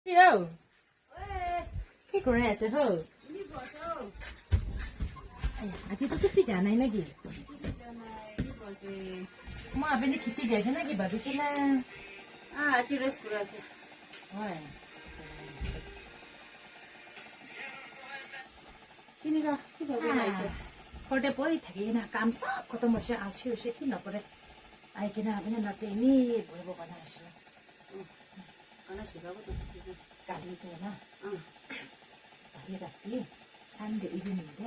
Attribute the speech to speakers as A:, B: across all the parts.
A: Yo, cái con này sẽ hở. Aji tu kitti jana है ना कि? Mau apa ni kitti jana ना कि बाबू के ना?
B: আজি রেস্ট করে আছে
A: Oi,
B: কিনিকা কি ভাবে নাইছো
A: korde boy thagi na kam sab koto mo siya achi ushi ki na pore. Ay kina abina na te mi boy bo kana shi.
B: কানা শিখাবো তো
A: Kali tu na.
B: 응
A: Kali rati Sunday evening de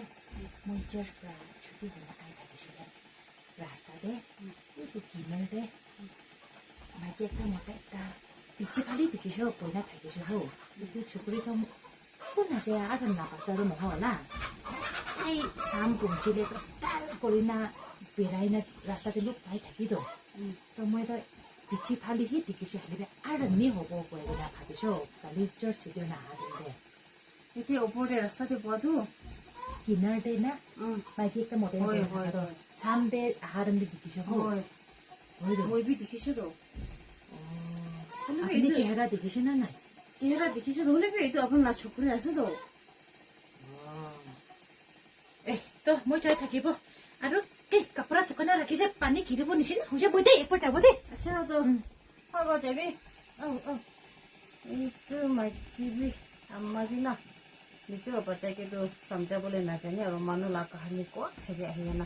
A: moi church pra chuti hona ai thagi shi de. Rasta de tu kimal de. Mai te ka mota ta pichi phali dikhi sho boy na thagi shi ho. Tu chukuri ka ko na se a kan na pa charu mo ho la. Ai sam kum chile to style korina beraina rasta de luk pai thaki do. To moi da pichi phali hi dikhi shi hale ar ni hobo ko na bhabi sho. Kali church chuti na ha de.
B: এতে ওপরে রাস্তাতে বধু
A: Kinar de na
B: 응
A: mai ki ta mo de
B: Oi,
A: ho
B: oi,
A: do.
B: oi.
A: Sam de haram de dikhi sho ho.
B: ওই
A: Oi do.
B: ওই B দেখিছো도
A: Apni chehra dikhi shi na na.
B: চেহারা দেখিছো도 হলে B তো এখন না ছকুরে আছেতো
A: তো মই চাই থাকিব আৰু কি কাপড়া শুকানা ৰাখিছে পানী কিৰিব নিচিনা হৈছে বৈ দে একবাৰ যাব দে
B: আচ্ছা তো হব যাবি এই তো মাইকিবি আমাকে না নিচে বাচ্চাকে তো সমঝাবলে না জানি আর মানুষ লা কাহানি কো থেকে আহিয়া না